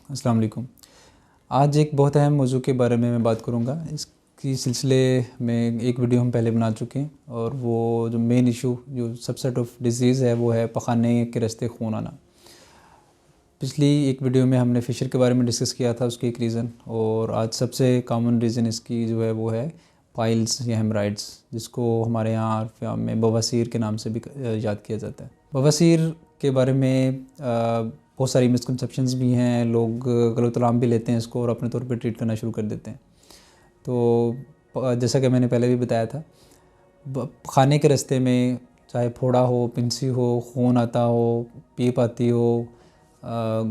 अस्सलाम वालेकुम। आज एक बहुत अहम मौजू के बारे में मैं बात करूँगा। इसकी सिलसिले में एक वीडियो हम पहले बना चुके हैं और वो जो मेन इशू जो सबसेट ऑफ डिजीज़ है वो है पखाने के रास्ते खून आना। पिछली एक वीडियो में हमने फिशर के बारे में डिस्कस किया था, उसकी एक रीज़न, और आज सबसे कॉमन रीज़न इसकी जो है वो है पाइल्स या हेमराइड्स, जिसको हमारे यहाँ आम में बवासीर के नाम से भी याद किया जाता है। बवासीर के बारे में बहुत सारी मिसकंसेप्शंस भी हैं, लोग गलतलाम भी लेते हैं इसको और अपने तौर पे ट्रीट करना शुरू कर देते हैं। तो जैसा कि मैंने पहले भी बताया था, खाने के रास्ते में चाहे फोड़ा हो, पिंसी हो, खून आता हो, पीप आती हो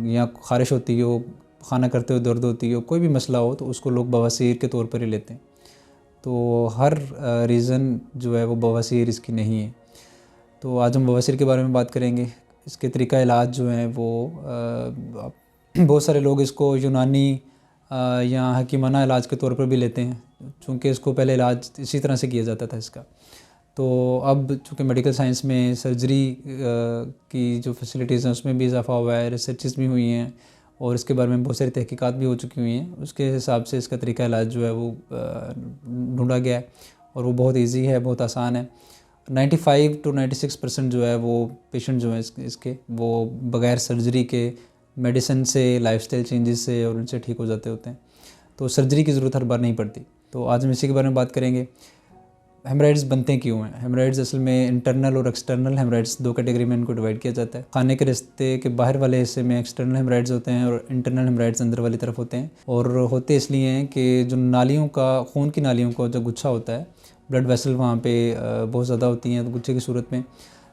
या ख़ारिश होती हो, खाना करते हुए दर्द होती हो, कोई भी मसला हो तो उसको लोग बवासीर के तौर पर ही लेते हैं। तो हर रीज़न जो है वो बवासीर इसकी नहीं है। तो आज हम बवासीर के बारे में बात करेंगे। इसके तरीका इलाज जो हैं वो बहुत सारे लोग इसको यूनानी या हकीमाना इलाज के तौर पर भी लेते हैं, चूँकि इसको पहले इलाज इसी तरह से किया जाता था इसका। तो अब चूँकि मेडिकल साइंस में सर्जरी की जो फैसिलिटीज़ हैं उसमें भी इजाफ़ा हुआ है, रिसर्चेस भी हुई हैं और इसके बारे में बहुत सारी तहकीकात भी हो चुकी हुई हैं। उसके हिसाब से इसका तरीका इलाज जो है वो ढूंढा गया है और वो बहुत ईजी है, बहुत आसान है। 95 to 96% जो है वो पेशेंट जो है इसके वो बग़ैर सर्जरी के मेडिसिन से, लाइफस्टाइल चेंजेस से और उनसे ठीक हो जाते होते हैं। तो सर्जरी की ज़रूरत हर बार नहीं पड़ती। तो आज हम इसी के बारे में बात करेंगे। हेमराइड्स बनते क्यों हैं? हेमराइड्स असल में इंटरनल और एक्सटर्नल हेमराइड्स दो कैटेगरी में इनको डिवाइड किया जाता है। खाने के रास्ते के बाहर वाले हिस्से में एक्सटर्नल हेमराइड्स होते हैं और इंटरनल हेमराइड्स अंदर वाली तरफ होते हैं। और होते इसलिए हैं कि जो नालियों का, खून की नालियों का जो गुच्छा होता है, ब्लड वेसल वहाँ पे बहुत ज़्यादा होती हैं गुच्छे की सूरत में।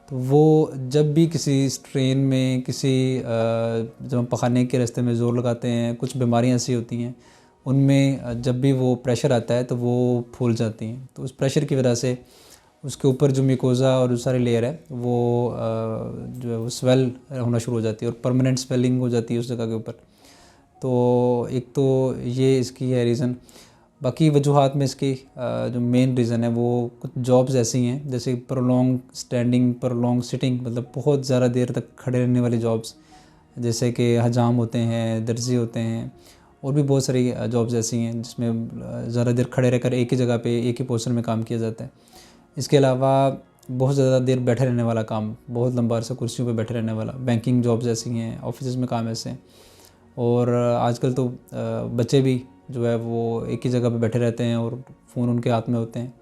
तो वो जब भी किसी स्ट्रेन में, जब हम पखाने के रास्ते में ज़ोर लगाते हैं, कुछ बीमारियाँ ऐसी होती हैं उनमें जब भी वो प्रेशर आता है तो वो फूल जाती हैं। तो उस प्रेशर की वजह से उसके ऊपर जो म्यूकोज़ा और जो सारी लेयर है वो जो है वो स्वेल होना शुरू हो जाती है और परमानेंट स्वेलिंग हो जाती है उस जगह के ऊपर। तो एक तो ये इसकी है रीज़न। बाकी वजूहात में इसकी जो मेन रीज़न है वो कुछ जॉब्स ऐसी हैं जैसे प्रोलॉन्ग स्टैंडिंग, प्रोलॉन्ग सिटिंग, मतलब बहुत ज़्यादा देर तक खड़े रहने वाली जॉब्स, जैसे कि हजाम होते हैं, दर्जी होते हैं, और भी बहुत सारी जॉब्स ऐसी हैं जिसमें ज़्यादा देर खड़े रहकर एक ही जगह पे एक ही पोस्चर में काम किया जाता है। इसके अलावा बहुत ज़्यादा देर बैठे रहने वाला काम, बहुत लंबा अरसा कुर्सियों पे बैठे रहने वाला, बैंकिंग जॉब्स ऐसी हैं, ऑफिस में काम ऐसे हैं। और आजकल तो बच्चे भी जो है वो एक ही जगह पे बैठे रहते हैं और फ़ोन उनके हाथ में होते हैं,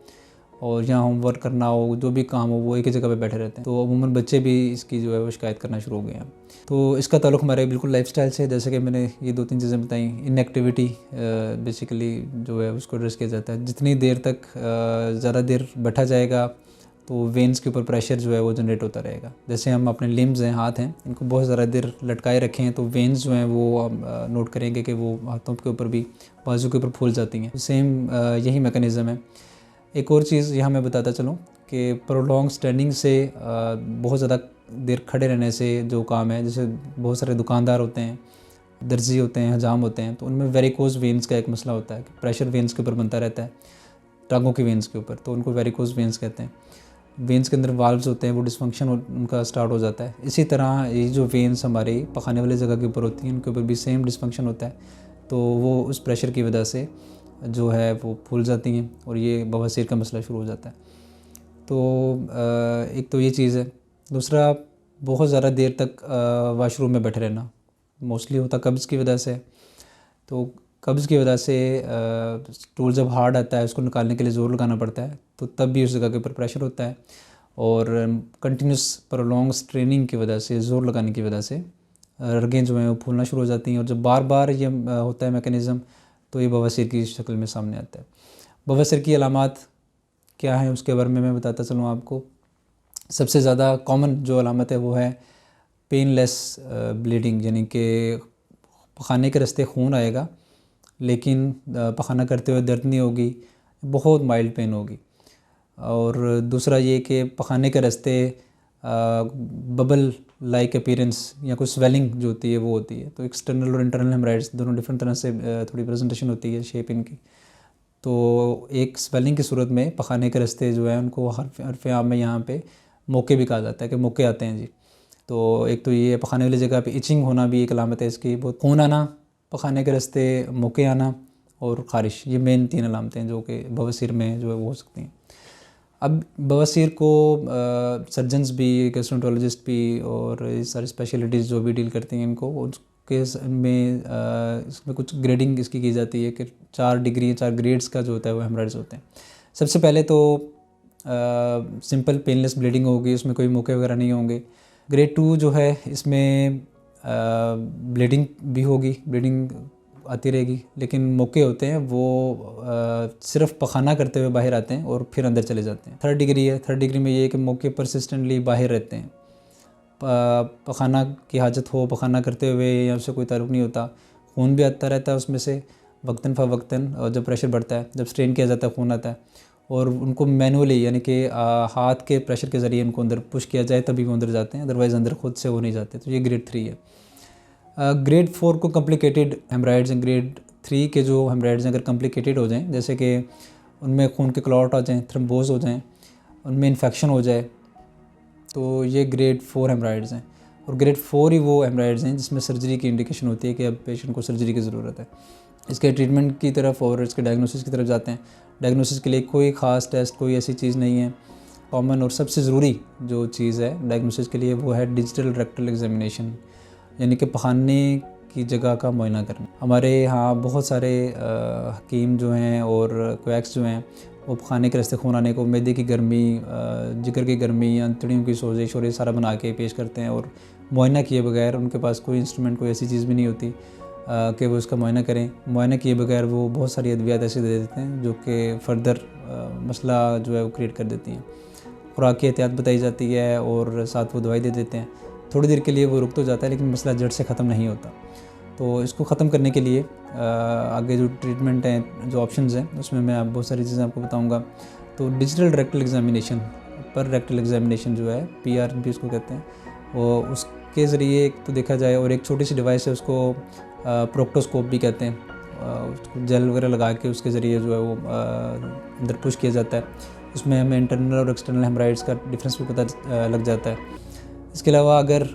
और यहाँ होमवर्क करना हो, जो भी काम हो, वो एक ही जगह पे बैठे रहते हैं। तो अमूमन बच्चे भी इसकी जो है वो शिकायत करना शुरू हो गए हैं। तो इसका ताल्लुक़ हमारे बिल्कुल लाइफ़स्टाइल से है। जैसे कि मैंने ये 2-3 चीज़ें बताई। इनएक्टिविटी बेसिकली जो है उसको एड्रेस किया जाता है। जितनी देर तक ज़्यादा देर बैठा जाएगा तो वेन्स के ऊपर प्रेशर जो है वो जनरेट होता रहेगा। जैसे हम अपने लिम्स हैं, हाथ हैं, इनको बहुत ज़्यादा देर लटकाए रखें तो वेन्स जो हैं वो नोट करेंगे कि वो हाथों के ऊपर भी, बाजू के ऊपर फूल जाती हैं। सेम यही मैकेनिज़्म है। एक और चीज़ यहाँ मैं बताता चलूँ कि प्रोलॉन्ग स्टैंडिंग से, बहुत ज़्यादा देर खड़े रहने से जो काम है, जैसे बहुत सारे दुकानदार होते हैं, दर्जी होते हैं, हजाम होते हैं, तो उनमें वेरिकोज वेन्स का एक मसला होता है कि प्रेशर वेन्स के ऊपर बनता रहता है, टांगों की वेन्स के ऊपर, तो उनको वेरिकोज वेन्स कहते हैं। वेन्स के अंदर वाल्व्स होते हैं, वो डिस्फंक्शन उनका स्टार्ट हो जाता है। इसी तरह ये जो वेन्स हमारी पखाने वाली जगह के ऊपर होती हैं, उनके ऊपर भी सेम डिस्फंक्शन होता है। तो वो उस प्रेशर की वजह से जो है वो फूल जाती हैं और ये बवासीर का मसला शुरू हो जाता है। तो एक तो ये चीज़ है। दूसरा, बहुत ज़्यादा देर तक वाशरूम में बैठे रहना मोस्टली होता कब्ज़ की वजह से। तो कब्ज़ की वजह से स्टूल जब हार्ड आता है उसको निकालने के लिए ज़ोर लगाना पड़ता है, तो तब भी उस जगह के ऊपर प्रेशर होता है। और कंटिन्यूस प्रोलॉन्ग स्ट्रेनिंग की वजह से, ज़ोर लगाने की वजह से रगें जो हैं वो फूलना शुरू हो जाती हैं, और जब बार बार ये होता है मैकेनिज़्म, तो ये बवासीर की शक्ल में सामने आता है। बवासीर की अलामात क्या हैं उसके बारे में मैं बताता चलूँ आपको। सबसे ज़्यादा कॉमन जो अलामत है वो है पेनलेस ब्लीडिंग, यानी कि पखाने के रास्ते खून आएगा लेकिन पखाना करते हुए दर्द नहीं होगी, बहुत माइल्ड पेन होगी। और दूसरा ये कि पखाने के रास्ते बबल लाइक अपीयरेंस या कोई स्वेलिंग जो होती है वो होती है। तो एक्सटर्नल और इंटरनल हेमराइड्स दोनों डिफरेंट तरह से थोड़ी प्रेजेंटेशन होती है, शेप इनकी। तो एक स्वेलिंग की सूरत में पखाने के रास्ते जो है उनको हरफ आम में यहाँ पे मोके भी कहा जाता है कि मोके आते हैं जी। तो एक तो ये पखाने वाली जगह पे इचिंग होना भी एक अलामत है इसकी। बहुत खून आना पखाने के रास्ते मोके आना और ख़ारिश, ये मेन 3 अलामतें हैं जो कि बवासीर में जो है वो हो सकती हैं। अब बवासीर को सर्जन्स भी, गैस्ट्रोएंटरोलॉजिस्ट भी और ये सारी स्पेशलिटीज़ जो भी डील करती हैं इनको, उसके में इसमें कुछ ग्रेडिंग इसकी की जाती है कि 4 डिग्री 4 ग्रेड्स का जो होता है वो हेमरेज होते हैं। सबसे पहले तो सिंपल पेनलेस ब्लीडिंग होगी, उसमें कोई मोके वगैरह नहीं होंगे। ग्रेड 2 जो है इसमें ब्लीडिंग भी होगी, ब्लीडिंग आती रहेगी, लेकिन मोके होते हैं वो सिर्फ पखाना करते हुए बाहर आते हैं और फिर अंदर चले जाते हैं। 3rd डिग्री है, 3rd डिग्री में ये है कि मोके परसिस्टेंटली बाहर रहते हैं, पखाना की हाजत हो, पखाना करते हुए या उससे कोई ताल्लुक़ नहीं होता, खून भी आता रहता है उसमें से वक्तन फ़वक्तन, और जब प्रेशर बढ़ता है, जब स्ट्रेन किया जाता है खून आता है, और उनको मैनुअली यानी कि हाथ के प्रेशर के ज़रिए इनको अंदर पुश किया जाए तभी वो अंदर जाते हैं, अदरवाइज़ अंदर खुद से वो नहीं जाते। तो ये ग्रेड 3 है। ग्रेड 4 को कॉम्प्लिकेटेड हेमराइड्स हैं। ग्रेड 3 के जो हेमराइड्स हैं अगर कॉम्प्लिकेटेड हो जाएं, जैसे कि उनमें खून के क्लॉट आ जाएं, थ्रोम्बोज हो जाएं, उनमें इन्फेक्शन हो जाए, तो ये ग्रेड 4 हेमराइड्स हैं। और ग्रेड 4 ही वो हेमराइड्स हैं जिसमें सर्जरी की इंडिकेशन होती है कि अब पेशेंट को सर्जरी की ज़रूरत है। इसके ट्रीटमेंट की तरफ और इसके डायग्नोसिस की तरफ जाते हैं। डायग्नोसिस के लिए कोई ख़ास टेस्ट, कोई ऐसी चीज़ नहीं है। कॉमन और सबसे ज़रूरी जो चीज़ है डायग्नोसिस के लिए वो है डिजिटल रेक्टल एग्जामिनेशन, यानी कि पखाने की जगह का मुआयना करना। हमारे यहाँ बहुत सारे हकीम जो हैं और क्वैक्स जो हैं वो पखाने के रास्ते खून आने को मैदे की गर्मी, जिगर की गर्मी, अंतड़ियों की सोजिश और ये सारा बना के पेश करते हैं, और मुआयना किए बगैर, उनके पास कोई इंस्ट्रूमेंट, कोई ऐसी चीज़ भी नहीं होती कि वो उसका मुआयना करें। मुआयना किए बगैर वो बहुत सारी अद्वियात ऐसे दे देते हैं जो कि फ़र्दर मसला जो है वो क्रिएट कर देती हैं। खुराक की एहतियात बताई जाती है और साथ वो दवाई दे देते हैं। थोड़ी देर के लिए वो रुक तो जाता है लेकिन मसला जड़ से ख़त्म नहीं होता। तो इसको ख़त्म करने के लिए आगे जो ट्रीटमेंट हैं, जो ऑप्शंस हैं, उसमें मैं बहुत सारी चीज़ें आपको बताऊंगा। तो डिजिटल रेक्टल एग्जामिनेशन, पर रेक्टल एग्जामिनेशन जो है, PRP उसको कहते हैं, वो उसके ज़रिए एक तो देखा जाए, और एक छोटी सी डिवाइस है उसको प्रोक्टोस्कोप भी कहते हैं, उसको जेल वगैरह लगा के उसके ज़रिए जो है वो अंदर पुश किया जाता है। उसमें हमें इंटरनल और एक्सटर्नल हेमराइड्स का डिफरेंस भी पता लग जाता है। इसके अलावा अगर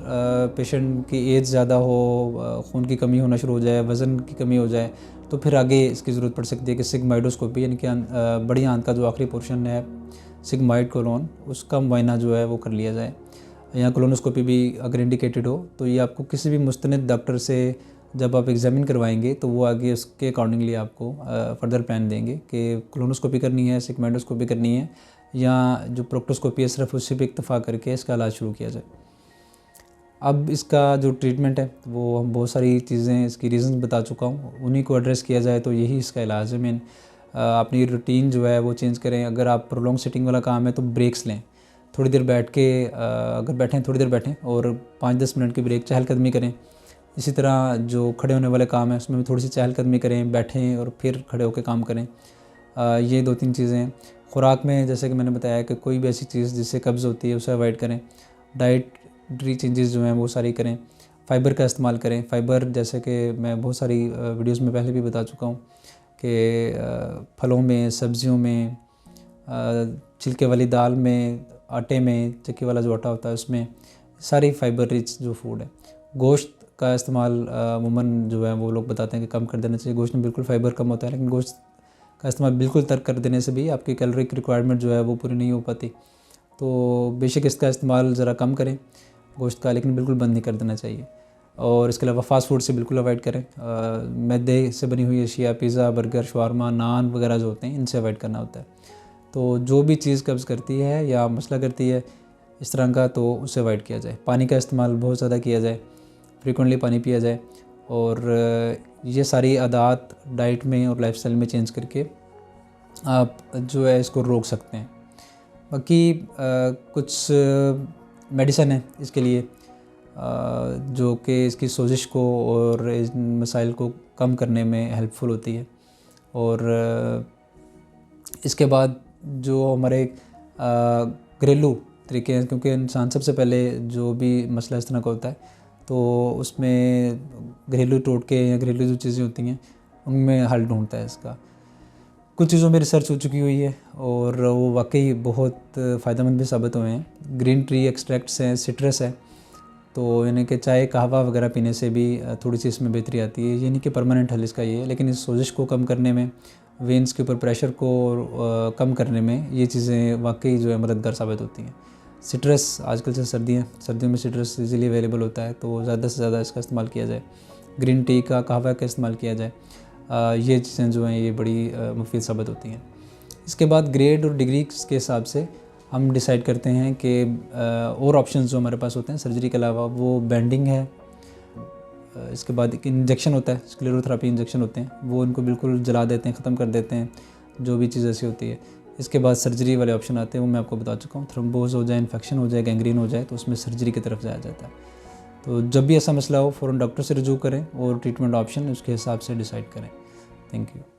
पेशेंट की एज ज़्यादा हो, खून की कमी होना शुरू हो जाए, वज़न की कमी हो जाए, तो फिर आगे इसकी ज़रूरत पड़ सकती है कि सिग्माइडोस्कोपी, यानी कि बड़ी आंत का जो आखिरी पोर्शन है सिग्माइड कोलोन, उसका मुआयना जो है वो कर लिया जाए। या कोलोनोस्कोपी भी अगर इंडिकेटेड हो तो ये आपको किसी भी मुस्तनिद डॉक्टर से जब आप एग्जामिन करवाएंगे तो वो आगे उसके अकॉर्डिंगली आपको फर्दर प्लान देंगे कि कोलोनोस्कोपी करनी है, सिग्माइडोस्कोपी करनी है, या जो प्रोक्टोस्कोपी है सिर्फ उसी पे इक्तफ़ा करके इसका इलाज शुरू किया जाए। अब इसका जो ट्रीटमेंट है वो हम बहुत सारी चीज़ें, इसकी रीज़न बता चुका हूँ, उन्हीं को एड्रेस किया जाए तो यही इसका इलाज है। मेन अपनी रूटीन जो है वो चेंज करें। अगर आप प्रोलॉन्ग सिटिंग वाला काम है तो ब्रेक्स लें, थोड़ी देर बैठ के अगर बैठें थोड़ी देर बैठें और 5-10 मिनट की ब्रेक, चहलकदमी करें। इसी तरह जो खड़े होने वाले काम है उसमें भी थोड़ी सी चहलकदमी करें, बैठें और फिर खड़े होकर काम करें। ये 2-3 चीज़ें हैं। खुराक में जैसे कि मैंने बताया कि कोई भी ऐसी चीज़ जिससे कब्ज़ होती है उसे अवॉइड करें। डाइटरी चेंजेस जो हैं वो सारी करें। फ़ाइबर का इस्तेमाल करें। फ़ाइबर जैसे कि मैं बहुत सारी वीडियोस में पहले भी बता चुका हूँ कि फलों में, सब्ज़ियों में, छिलके वाली दाल में, आटे में, चक्की वाला जो आटा होता है उसमें, सारी फ़ाइबर रिच जो फूड है। गोश्त का इस्तेमाल अमूमन जो है वो लोग बताते हैं कि कम कर देना चाहिए। गोश्त में बिल्कुल फ़ाइबर कम होता है, लेकिन गोश्त का इस्तेमाल बिल्कुल तर्क कर देने से भी आपकी कैलोरी रिक्वायरमेंट जो है वो पूरी नहीं हो पाती। तो बेशक इसका इस्तेमाल ज़रा कम करें गोश्त का, लेकिन बिल्कुल बंद नहीं कर देना चाहिए। और इसके अलावा फ़ास्ट फूड से बिल्कुल अवॉइड करें। मैदे से बनी हुई अशिया, पिज़्ज़ा, बर्गर, शवारमा, नान वगैरह जो होते हैं इनसे अवॉइड करना होता है। तो जो भी चीज़ कब्ज़ करती है या मसला करती है इस तरह का, तो उसे अवॉइड किया जाए। पानी का इस्तेमाल बहुत ज़्यादा किया जाए, फ्रीक्वेंटली पानी पिया जाए, और ये सारी आदत डाइट में और लाइफस्टाइल में चेंज करके आप जो है इसको रोक सकते हैं। बाकी कुछ मेडिसिन है इसके लिए जो कि इसकी सोजिश को और इन मसाइल को कम करने में हेल्पफुल होती है। और इसके बाद जो हमारे घरेलू तरीके हैं, क्योंकि इंसान सबसे पहले जो भी मसला इस तरह का होता है तो उसमें घरेलू टोटके या घरेलू जो चीज़ें होती हैं उनमें हल ढूंढता है इसका। कुछ चीज़ों में रिसर्च हो चुकी हुई है और वो वाकई बहुत फ़ायदेमंद भी साबित हुए हैं। ग्रीन टी एक्सट्रैक्ट्स हैं, सिट्रस है, तो यानी कि चाय कहवा वगैरह पीने से भी थोड़ी सी इसमें बेहतरी आती है। यानी कि परमानेंट हल इसका ये है, लेकिन इस सोजिश को कम करने में, वेंस के ऊपर प्रेशर को कम करने में ये चीज़ें वाकई जो है मददगार साबित होती हैं। सिट्रस, आजकल से सर्दियों में सिट्रस इजीली अवेलेबल होता है, तो ज़्यादा से ज़्यादा इसका इस्तेमाल किया जाए। ग्रीन टी का, कहवा का इस्तेमाल किया जाए। ये चीज़ें जो हैं ये बड़ी मुफीद साबित होती हैं। इसके बाद ग्रेड और डिग्री के हिसाब से हम डिसाइड करते हैं कि और ऑप्शंस जो हमारे पास होते हैं सर्जरी के अलावा, वो बेंडिंग है। इसके बाद एक इंजेक्शन होता है, स्क्लेरोथेरेपी इंजेक्शन होते हैं, वो इनको बिल्कुल जला देते हैं, ख़त्म कर देते हैं, जो भी चीज़ ऐसी होती है। इसके बाद सर्जरी वाले ऑप्शन आते हैं, वो मैं आपको बता चुका हूँ। थ्रोम्बोज हो जाए, इन्फेक्शन हो जाए, गैंग्रीन हो जाए, तो उसमें सर्जरी की तरफ जाया जाता है। तो जब भी ऐसा मसला हो फ़ौरन डॉक्टर से रुजू करें और ट्रीटमेंट ऑप्शन उसके हिसाब से डिसाइड करें। Thank you.